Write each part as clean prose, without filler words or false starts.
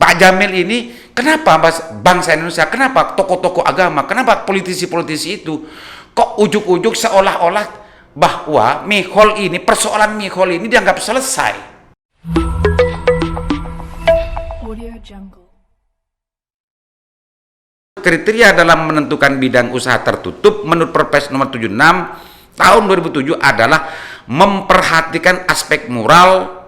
Pak Jamil ini, kenapa bangsa Indonesia, kenapa tokoh-tokoh agama, kenapa politisi-politisi itu kok ujuk-ujuk seolah-olah bahwa Mihol ini, persoalan Mihol ini dianggap selesai. Audio Jungle. Kriteria dalam menentukan bidang usaha tertutup menurut Perpres nomor 76 tahun 2007 adalah memperhatikan aspek moral,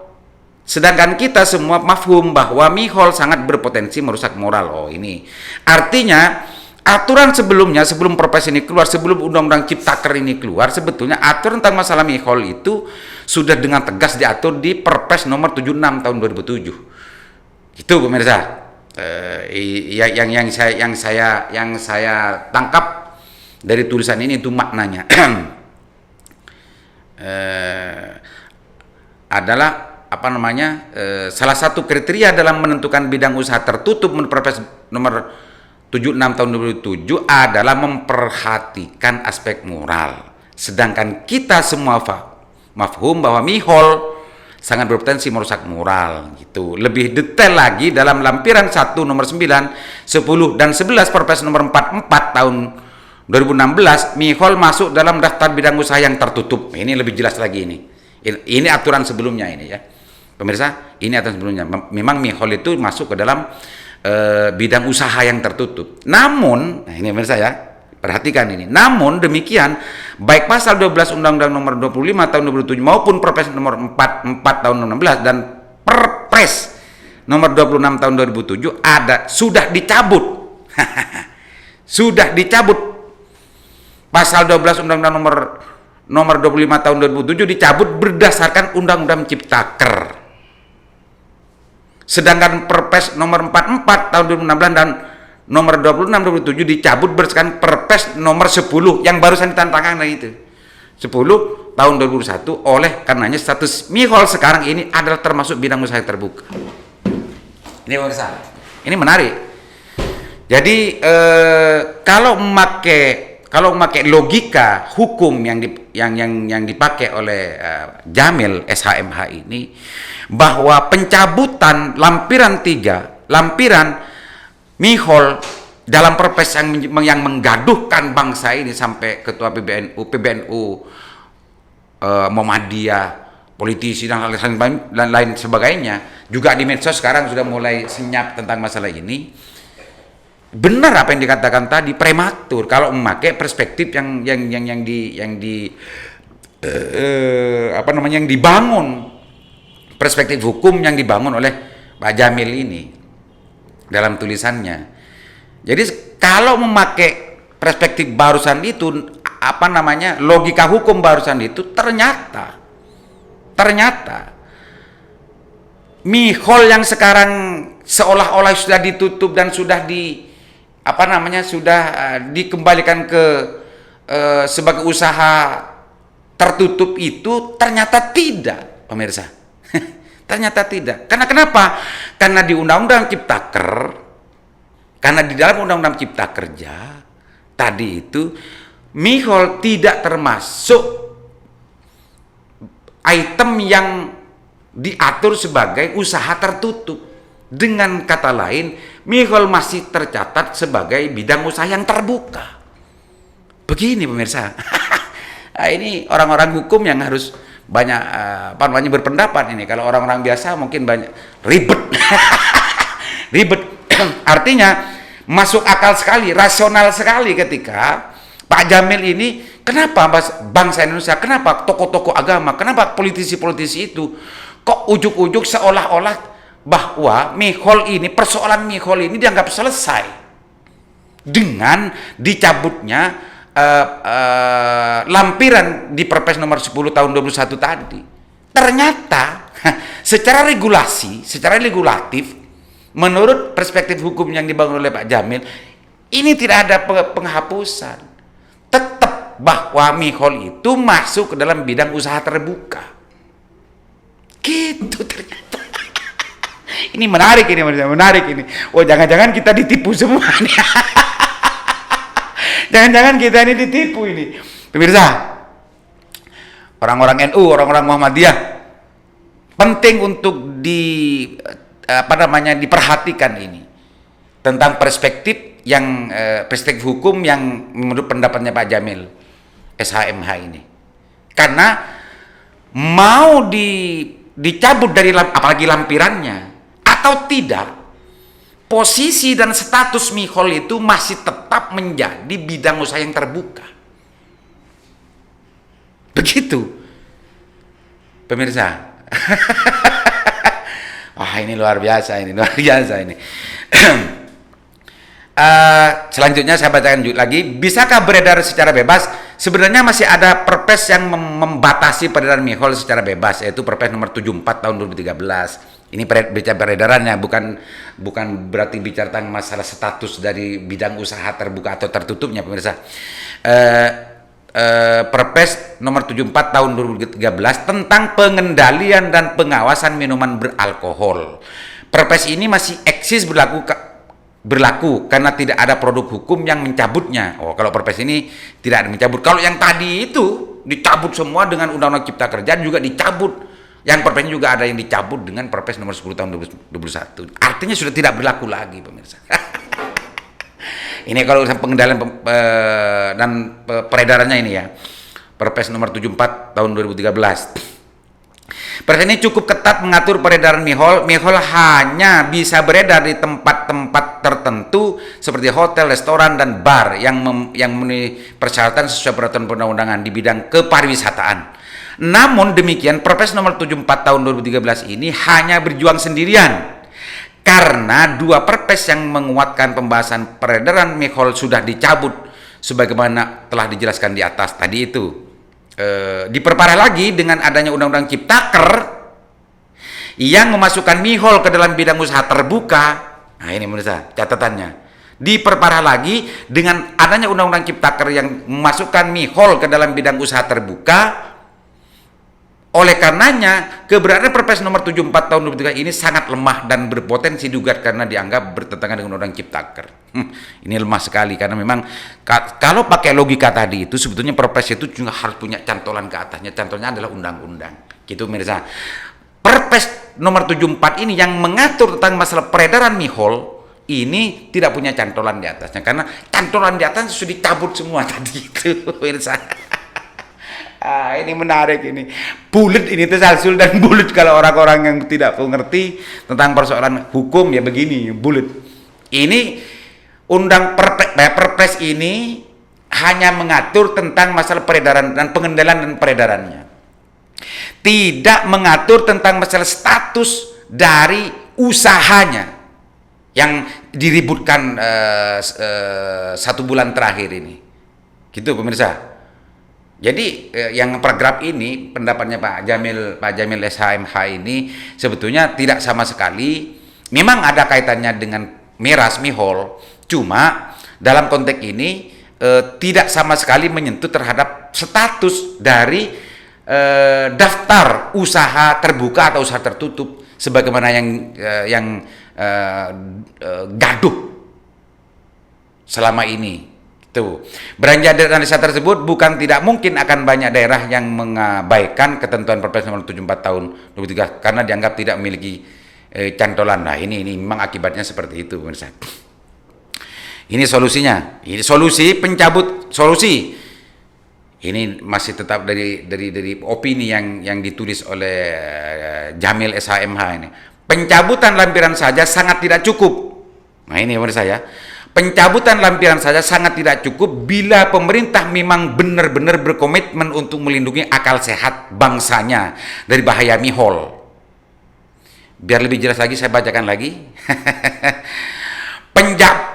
sedangkan kita semua mafhum bahwa Mihol sangat berpotensi merusak moral. Oh, ini artinya aturan sebelumnya, sebelum Perpres ini keluar, sebelum Undang-Undang Ciptaker ini keluar, sebetulnya aturan tentang masalah Mihol itu sudah dengan tegas diatur di Perpres nomor 76 tahun 2007. Itu pemirsa. Yang saya tangkap dari tulisan ini itu maknanya adalah apa namanya, salah satu kriteria dalam menentukan bidang usaha tertutup menurut Perpres nomor 76 tahun 2007 adalah memperhatikan aspek moral, sedangkan kita semua mafhum bahwa Mihol sangat berpotensi merusak moral gitu. Lebih detail lagi dalam lampiran 1 nomor 9, 10 dan 11 Perpres nomor 44 tahun 2016, Mihol masuk dalam daftar bidang usaha yang tertutup. Ini lebih jelas lagi ini. Ini aturan sebelumnya ini ya. Pemirsa, ini aturan sebelumnya. Memang Mihol itu masuk ke dalam bidang usaha yang tertutup. Namun, nah ini pemirsa ya, perhatikan ini. Namun demikian, baik pasal 12 Undang-Undang nomor 25 tahun 2007 maupun Perpres nomor 44 tahun 2016 dan Perpres nomor 26 tahun 2007 sudah dicabut. Sudah dicabut. Pasal 12 Undang-Undang nomor 25 tahun 2007 dicabut berdasarkan Undang-Undang Ciptaker. Sedangkan Perpres nomor 44 tahun 2016 dan nomor 26 2007 dicabut berdasarkan Perpres nomor 10 yang barusan ditantangan itu. 10 tahun 2001, oleh karenanya status Mihol sekarang ini adalah termasuk bidang usaha terbuka. Ini pemirsa. Ini menarik. Jadi kalau memakai logika hukum yang dipakai oleh Jamil SHMH ini, bahwa pencabutan lampiran 3, lampiran Mihol dalam Perpres yang menggaduhkan bangsa ini sampai ketua PBNU, Muhammadiyah, politisi dan lain sebagainya, juga di medsos sekarang sudah mulai senyap tentang masalah ini. Benar apa yang dikatakan tadi, prematur kalau memakai perspektif yang dibangun, perspektif hukum yang dibangun oleh Pak Jamil ini dalam tulisannya. Jadi kalau memakai perspektif barusan itu, logika hukum barusan itu, ternyata Mihol yang sekarang seolah-olah sudah ditutup dan sudah dikembalikan ke sebagai usaha tertutup itu ternyata tidak, pemirsa. Ternyata tidak. Karena kenapa? Karena di Undang-Undang Ciptaker, karena di dalam Undang-Undang Cipta Kerja tadi itu, Mihol tidak termasuk item yang diatur sebagai usaha tertutup. Dengan kata lain, Mihol masih tercatat sebagai bidang usaha yang terbuka. Begini pemirsa. Nah, ini orang-orang hukum yang harus banyak berpendapat ini. Kalau orang-orang biasa mungkin banyak ribet. Ribet. Artinya masuk akal sekali, rasional sekali ketika Pak Jamil ini, kenapa bangsa Indonesia, kenapa tokoh-tokoh agama, kenapa politisi-politisi itu kok ujuk-ujuk seolah-olah bahwa Mihol ini, persoalan Mihol ini dianggap selesai dengan dicabutnya lampiran di Perpres nomor 10 tahun 21 tadi. Ternyata secara regulasi, secara regulatif, menurut perspektif hukum yang dibangun oleh Pak Jamil, ini tidak ada penghapusan. Tetap bahwa Mihol itu masuk ke dalam bidang usaha terbuka. Gitu ternyata. Ini menarik ini. Oh, jangan-jangan kita ditipu semua nih. Jangan-jangan kita ini ditipu ini. Pemirsa, orang-orang NU, orang-orang Muhammadiyah, penting untuk diperhatikan ini tentang perspektif yang perspektif hukum yang menurut pendapatnya Pak Jamil SHMH ini. Karena mau dicabut dari apalagi lampirannya atau tidak, posisi dan status Mihol itu masih tetap menjadi bidang usaha yang terbuka. Begitu, pemirsa. Wah, ini luar biasa ini. Selanjutnya saya bacakan lagi. Bisakah beredar secara bebas? Sebenarnya masih ada perpres yang membatasi peredaran Mihol secara bebas, yaitu Perpres nomor 74 tahun 2013. Ini bicara peredarannya, bukan berarti bicara tentang masalah status dari bidang usaha terbuka atau tertutupnya, pemirsa. Perpres nomor 74 tahun 2013 tentang pengendalian dan pengawasan minuman beralkohol. Perpres ini masih eksis berlaku karena tidak ada produk hukum yang mencabutnya. Oh, kalau perpres ini tidak ada mencabut. Kalau yang tadi itu dicabut semua dengan Undang-Undang Cipta Kerja juga dicabut. Yang perpres ini juga ada yang dicabut dengan Perpres nomor 10 tahun 2021. Artinya sudah tidak berlaku lagi, pemirsa. Ini kalau urusan pengendalian dan peredarannya ini ya. Perpres nomor 74 tahun 2013. Perpres ini cukup ketat mengatur peredaran Mihol. Mihol hanya bisa beredar di tempat-tempat tertentu seperti hotel, restoran, dan bar yang memenuhi persyaratan sesuai peraturan perundang-undangan di bidang kepariwisataan. Namun demikian, Perpres nomor 74 tahun 2013 ini hanya berjuang sendirian. Karena dua perpres yang menguatkan pembahasan peredaran Mihol sudah dicabut sebagaimana telah dijelaskan di atas tadi itu. Diperparah lagi dengan adanya Undang-Undang Ciptaker yang memasukkan Mihol ke dalam bidang usaha terbuka. Nah, ini pemirsa catatannya. Diperparah lagi dengan adanya Undang-Undang Ciptaker yang memasukkan Mihol ke dalam bidang usaha terbuka. Oleh karenanya, keberadaan Perpres nomor 74 tahun 2003 ini sangat lemah dan berpotensi digugat karena dianggap bertentangan dengan Undang-Undang Ciptaker. Ini lemah sekali karena memang kalau pakai logika tadi itu sebetulnya Perpres itu juga harus punya cantolan ke atasnya. Cantolannya adalah undang-undang. Gitu pemirsa. Perpres nomor 74 ini yang mengatur tentang masalah peredaran Mihol ini tidak punya cantolan di atasnya karena cantolan di atasnya sudah dicabut semua tadi itu pemirsa. Ini menarik ini. Bulat ini tersalsul dan bulat kalau orang-orang yang tidak mengerti tentang persoalan hukum ya begini, bulat. Ini Perpres ini hanya mengatur tentang masalah peredaran dan pengendalian dan peredarannya. Tidak mengatur tentang masalah status dari usahanya yang diributkan 1 bulan terakhir ini. Gitu pemirsa. Jadi yang paragraf ini pendapatnya Pak Jamil SHMH ini sebetulnya tidak sama sekali. Memang ada kaitannya dengan miras Mihol, cuma dalam konteks ini tidak sama sekali menyentuh terhadap status dari daftar usaha terbuka atau usaha tertutup sebagaimana yang gaduh selama ini. Beranjak dari analisa tersebut, bukan tidak mungkin akan banyak daerah yang mengabaikan ketentuan Perpres nomor 74 tahun 2003 karena dianggap tidak memiliki cantolan. Nah, ini memang akibatnya seperti itu, pemirsa. Ini solusinya. Ini solusi. Ini masih tetap dari opini yang ditulis oleh Jamil SHMH ini. Pencabutan lampiran saja sangat tidak cukup. Nah, ini pemirsa ya. Pencabutan lampiran saja sangat tidak cukup bila pemerintah memang benar-benar berkomitmen untuk melindungi akal sehat bangsanya dari bahaya Mihol. Biar lebih jelas lagi saya bacakan lagi.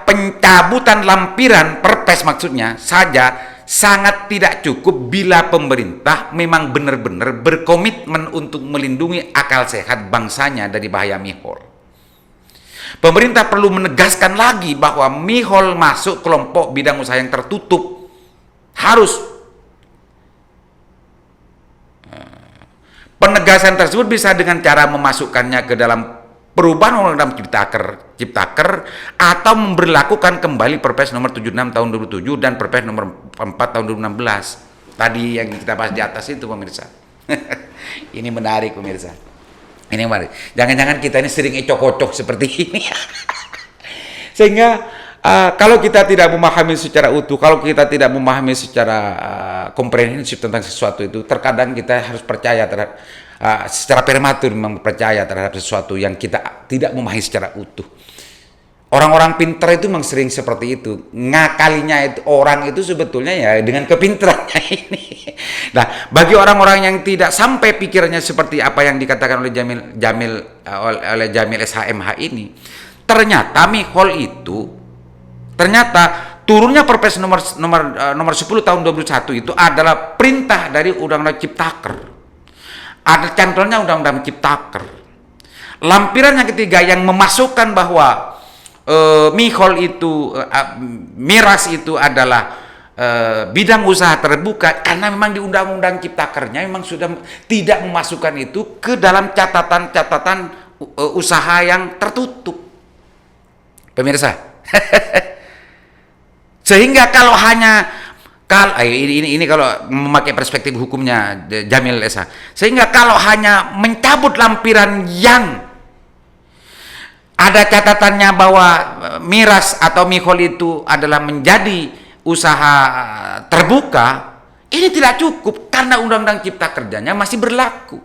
Pencabutan lampiran perpres maksudnya saja sangat tidak cukup bila pemerintah memang benar-benar berkomitmen untuk melindungi akal sehat bangsanya dari bahaya Mihol. Pemerintah perlu menegaskan lagi bahwa Mihol masuk kelompok bidang usaha yang tertutup. Harus. Penegasan tersebut bisa dengan cara memasukkannya ke dalam perubahan Undang-Undang Ciptaker atau memberlakukan kembali Perpres nomor 76 tahun 2007 dan Perpres nomor 4 tahun 2016. Tadi yang kita bahas di atas itu pemirsa. Ini menarik pemirsa. Ini mari, jangan-jangan kita ini sering ecok-ocok seperti ini. Sehingga kalau kita tidak memahami secara utuh, kalau kita tidak memahami secara komprehensif tentang sesuatu itu, terkadang kita harus percaya terhadap secara prematur memang percaya terhadap sesuatu yang kita tidak memahami secara utuh. Orang-orang pintar itu memang sering seperti itu. Ngakalinya itu orang itu sebetulnya ya dengan kepintarannya ini. Nah, bagi orang-orang yang tidak sampai pikirannya seperti apa yang dikatakan oleh Jamil SHMH ini, ternyata Mihol itu turunnya Perpres nomor 10 tahun 2021 itu adalah perintah dari Undang-Undang Ciptaker. Ada cantelnya Undang-Undang Ciptaker. Lampiran yang ketiga yang memasukkan bahwa Mihol itu miras itu adalah bidang usaha terbuka, karena memang di Undang-Undang Ciptakernya memang sudah tidak memasukkan itu ke dalam catatan usaha yang tertutup. Pemirsa. Sehingga kalau ini kalau memakai perspektif hukumnya Jamil Esa, sehingga kalau hanya mencabut lampiran yang ada catatannya bahwa miras atau Mihol itu adalah menjadi usaha terbuka, ini tidak cukup karena Undang-Undang Cipta Kerjanya masih berlaku.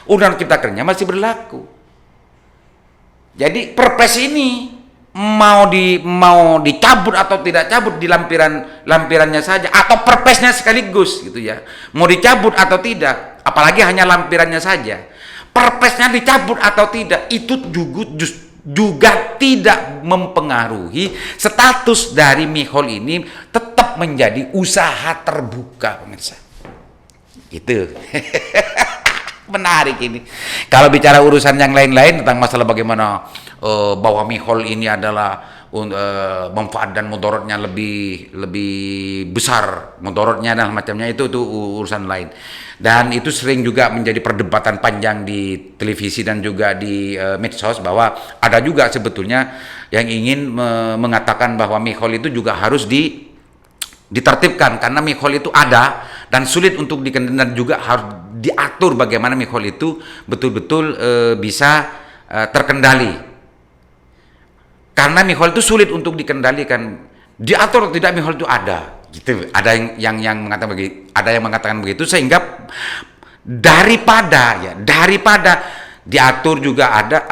Undang-Undang Cipta Kerjanya masih berlaku. Jadi Perpres ini mau dicabut atau tidak cabut di lampirannya saja, atau Perpresnya sekaligus gitu ya, mau dicabut atau tidak, apalagi hanya lampirannya saja. Perpresnya dicabut atau tidak itu juga tidak mempengaruhi status dari Mihol ini tetap menjadi usaha terbuka, pemirsa. Gitu. Menarik ini. Kalau bicara urusan yang lain-lain tentang masalah bagaimana bahwa Mihol ini adalah manfaat dan mudaratnya lebih besar, mudaratnya dan macamnya itu urusan lain. Dan itu sering juga menjadi perdebatan panjang di televisi dan juga di medsos, bahwa ada juga sebetulnya yang ingin mengatakan bahwa Mihol itu juga harus ditertibkan, karena Mihol itu ada dan sulit untuk dikendalikan, dan juga harus diatur bagaimana Mihol itu betul-betul bisa terkendali. Karena Mihol itu sulit untuk dikendalikan, diatur atau tidak Mihol itu ada. Gitu. Ada yang mengatakan begitu, sehingga daripada diatur juga ada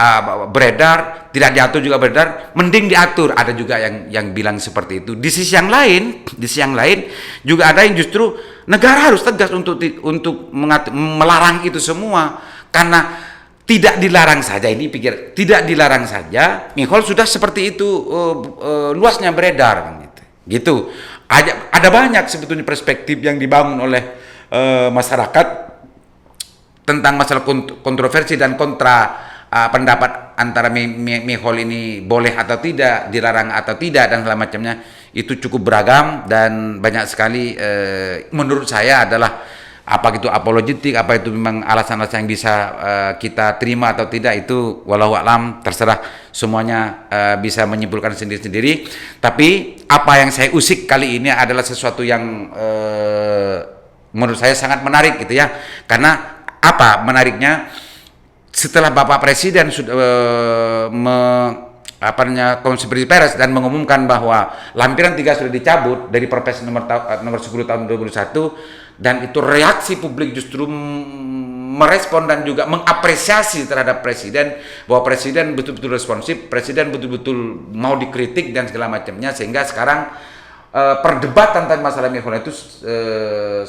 beredar, tidak diatur juga beredar, mending diatur. Ada juga yang bilang seperti itu. Di sisi yang lain juga ada yang justru negara harus tegas untuk melarang itu semua, karena tidak dilarang saja, tidak dilarang saja Mihol sudah seperti itu luasnya beredar gitu. Ada banyak sebetulnya perspektif yang dibangun oleh masyarakat tentang masalah kontroversi dan kontra pendapat antara Mihol ini boleh atau tidak, dilarang atau tidak, dan segala macamnya. Itu cukup beragam dan banyak sekali. Menurut saya adalah apa itu apologetik, apa itu memang alasan-alasan yang bisa kita terima atau tidak, itu walau alam, terserah semuanya bisa menyimpulkan sendiri-sendiri. Tapi apa yang saya usik kali ini adalah sesuatu yang menurut saya sangat menarik gitu ya. Karena apa menariknya? Setelah Bapak Presiden sudah konferensi pers dan mengumumkan bahwa lampiran 3 sudah dicabut dari Perpres nomor 10 tahun 2021, dan itu reaksi publik justru merespon dan juga mengapresiasi terhadap Presiden, bahwa Presiden betul-betul responsif, Presiden betul-betul mau dikritik dan segala macamnya, sehingga sekarang perdebatan tentang masalah Mihol itu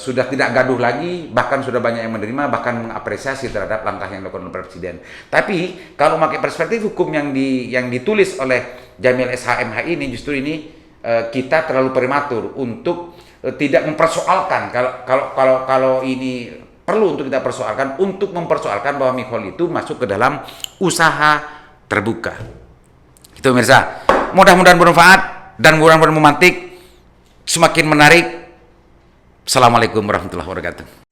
sudah tidak gaduh lagi, bahkan sudah banyak yang menerima, bahkan mengapresiasi terhadap langkah yang dilakukan oleh Presiden. Tapi kalau memakai perspektif hukum yang ditulis oleh Jamil SHMH ini, justru ini kita terlalu prematur untuk tidak mempersoalkan. Kalau ini perlu untuk kita persoalkan, untuk mempersoalkan bahwa Mihol itu masuk ke dalam usaha terbuka. Itu pemirsa. Mudah-mudahan bermanfaat dan mudah-mudahan memantik, semakin menarik. Assalamualaikum warahmatullahi wabarakatuh.